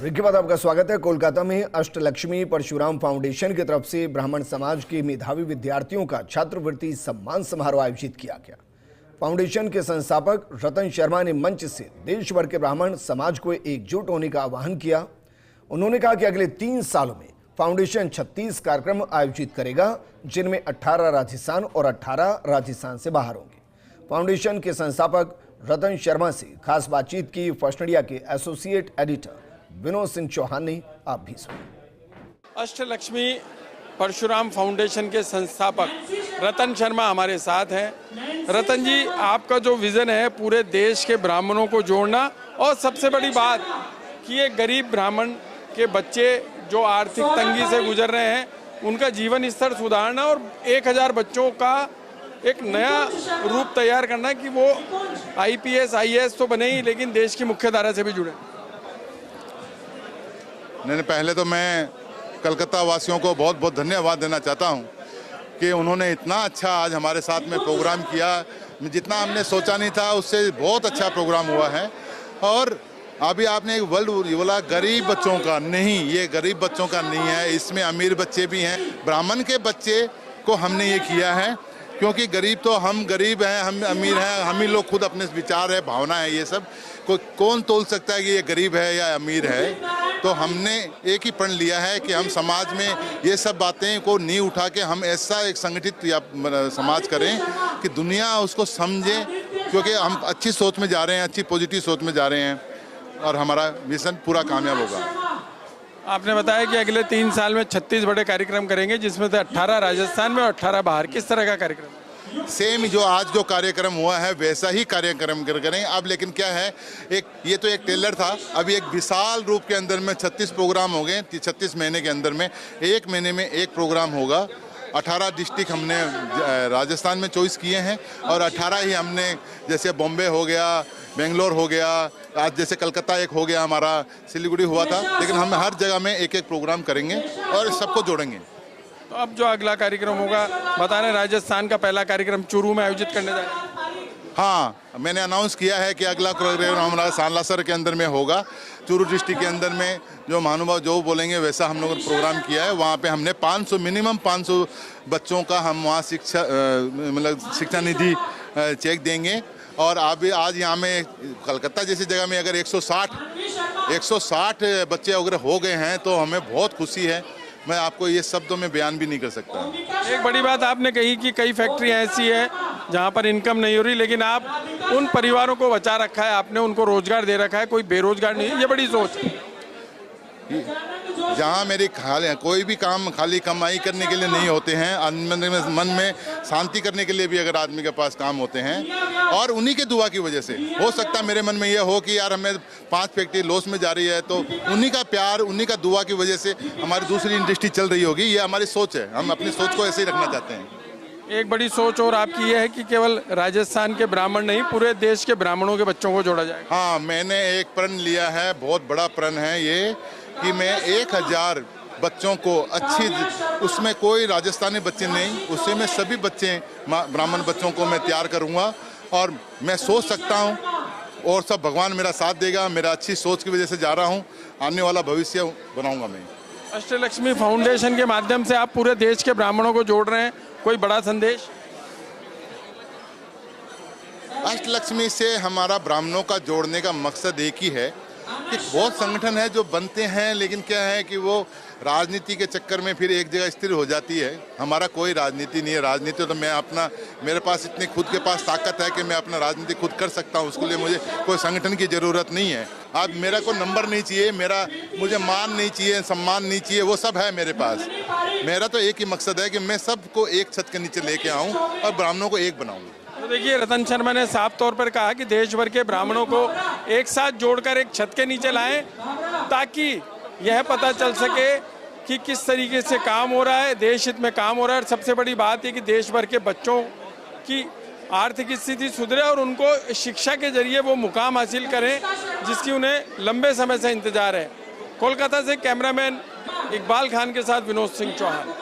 Break के बाद आपका स्वागत है। कोलकाता में अष्टलक्ष्मी परशुराम फाउंडेशन की तरफ से ब्राह्मण समाज के मेधावी विद्यार्थियों का छात्रवृत्ति सम्मान समारोह आयोजित किया गया। फाउंडेशन के संस्थापक रतन शर्मा ने मंच से देश भर के ब्राह्मण समाज को एकजुट होने का आह्वान किया। उन्होंने कहा कि अगले 3 सालों में फाउंडेशन 36 कार्यक्रम आयोजित करेगा, जिनमें 18 राजस्थान और 18 राजस्थान से बाहर होंगे। फाउंडेशन के संस्थापक रतन शर्मा से खास बातचीत की फर्स्ट इंडिया के एसोसिएट एडिटर विनोद सिंह चौहान ने। आप भी सुनिए। अष्टलक्ष्मी परशुराम फाउंडेशन के संस्थापक रतन शर्मा हमारे साथ हैं। रतन जी, आपका जो विजन है पूरे देश के ब्राह्मणों को जोड़ना, और सबसे बड़ी बात कि ये गरीब ब्राह्मण के बच्चे जो आर्थिक तंगी से गुजर रहे हैं उनका जीवन स्तर सुधारना और 1000 बच्चों का एक नया रूप तैयार करना कि वो IPS IAS तो बने ही लेकिन देश की मुख्य धारा से भी जुड़े। नहीं, पहले तो मैं कलकत्ता वासियों को बहुत बहुत धन्यवाद देना चाहता हूं कि उन्होंने इतना अच्छा आज हमारे साथ में प्रोग्राम किया। जितना हमने सोचा नहीं था उससे बहुत अच्छा प्रोग्राम हुआ है। और अभी आपने एक वर्ल्ड बोला, गरीब बच्चों का नहीं, ये गरीब बच्चों का नहीं है, इसमें अमीर बच्चे भी हैं। ब्राह्मण के बच्चे को हमने ये किया है क्योंकि गरीब तो हम गरीब हैं, हम अमीर हैं, हम ही लोग खुद अपने विचार है, भावना है, ये सब कौन तोल सकता है कि ये गरीब है या अमीर है। तो हमने एक ही प्रण लिया है कि हम समाज में ये सब बातें को नींव उठा के हम ऐसा एक संगठित या समाज करें कि दुनिया उसको समझे, क्योंकि हम अच्छी सोच में जा रहे हैं, अच्छी पॉजिटिव सोच में जा रहे हैं और हमारा मिशन पूरा कामयाब होगा। आपने बताया कि अगले 3 साल में 36 बड़े कार्यक्रम करेंगे, जिसमें से 18 राजस्थान में और 18 बाहर। किस तरह का कार्यक्रम? सेम जो आज जो कार्यक्रम हुआ है वैसा ही कार्यक्रम करें। अब लेकिन क्या है, ये तो एक टेलर था, अभी एक विशाल रूप के अंदर में 36 प्रोग्राम हो गए। 36 महीने के अंदर में 1 महीने में 1 प्रोग्राम होगा। 18 डिस्ट्रिक्ट हमने राजस्थान में चॉइस किए हैं और 18 ही हमने, जैसे बॉम्बे हो गया, बेंगलोर हो गया, आज जैसे कलकत्ता एक हो गया, हमारा सिलीगुड़ी हुआ था, लेकिन हम हर जगह में एक प्रोग्राम करेंगे और सबको जोड़ेंगे। तो अब जो अगला कार्यक्रम होगा, बता रहे राजस्थान का पहला कार्यक्रम चूरू में आयोजित करने जा रहे हैं। हाँ, मैंने अनाउंस किया है कि अगला प्रोग्राम हमारा सालासर के अंदर में होगा। चूरू डिस्ट्रिक्ट के अंदर में जो महानुभाव जो बोलेंगे वैसा हम लोगों ने प्रोग्राम किया है। वहाँ पे हमने 500 मिनिमम 500 बच्चों का हम वहाँ शिक्षा निधि चेक देंगे। और अभी आज यहाँ में कलकत्ता जैसी जगह में अगर 160 बच्चे अगर हो गए हैं तो हमें बहुत खुशी है। मैं आपको ये शब्दों में बयान भी नहीं कर सकता। एक बड़ी बात आपने कही कि कई फैक्ट्रियाँ ऐसी है जहाँ पर इनकम नहीं हो रही, लेकिन आप उन परिवारों को बचा रखा है, आपने उनको रोजगार दे रखा है, कोई बेरोजगार नहीं है। ये बड़ी सोच है। जहाँ मेरी कोई भी काम खाली कमाई करने के लिए नहीं होते हैं, मन में शांति करने के लिए भी अगर आदमी के पास काम होते हैं, और उन्हीं के दुआ की वजह से हो सकता है मेरे मन में ये हो कि यार हमें 5 फैक्ट्री लॉस में जा रही है, तो उन्हीं का प्यार, उन्हीं का दुआ की वजह से हमारी दूसरी इंडस्ट्री चल रही होगी। ये हमारी सोच है, हम अपनी सोच को ऐसे ही रखना चाहते हैं। एक बड़ी सोच और आपकी ये है कि केवल राजस्थान के ब्राह्मण नहीं, पूरे देश के ब्राह्मणों के बच्चों को जोड़ा जाएगा। हाँ, मैंने एक प्रण लिया है, बहुत बड़ा प्रण है ये, कि मैं 1000 बच्चों को अच्छी, उसमें कोई राजस्थानी बच्चे नहीं, उससे मैं सभी बच्चे ब्राह्मण बच्चों को मैं तैयार करूँगा। और मैं सोच सकता हूँ और सब भगवान मेरा साथ देगा, मेरा अच्छी सोच की वजह से जा रहा हूँ, आने वाला भविष्य बनाऊँगा मैं। अष्टलक्ष्मी फाउंडेशन के माध्यम से आप पूरे देश के ब्राह्मणों को जोड़ रहे हैं, कोई बड़ा संदेश? अष्टलक्ष्मी से हमारा ब्राह्मणों का जोड़ने का मकसद एक ही है कि बहुत संगठन है जो बनते हैं, लेकिन क्या है कि वो राजनीति के चक्कर में फिर एक जगह स्थिर हो जाती है। हमारा कोई राजनीति नहीं है। राजनीति तो मेरे पास इतनी खुद के पास ताकत है कि मैं अपना राजनीति खुद कर सकता हूँ, उसके लिए मुझे कोई संगठन की ज़रूरत नहीं है। अब मेरा कोई नंबर नहीं चाहिए, मुझे मान नहीं चाहिए, सम्मान नहीं चाहिए, वो सब है मेरे पास। मेरा तो एक ही मकसद है कि मैं सबको एक छत के नीचे लेके आऊँ और ब्राह्मणों को एक बनाऊँ। तो देखिए, रतन शर्मा ने साफ तौर पर कहा कि देश भर के ब्राह्मणों को एक साथ जोड़कर एक छत के नीचे लाएं, ताकि यह पता चल सके कि किस तरीके से काम हो रहा है, देश हित में काम हो रहा है। और सबसे बड़ी बात है कि देश भर के बच्चों की आर्थिक स्थिति सुधरे और उनको शिक्षा के जरिए वो मुकाम हासिल करें जिसकी उन्हें लंबे समय से इंतजार है। कोलकाता से कैमरामैन इकबाल खान के साथ विनोद सिंह चौहान।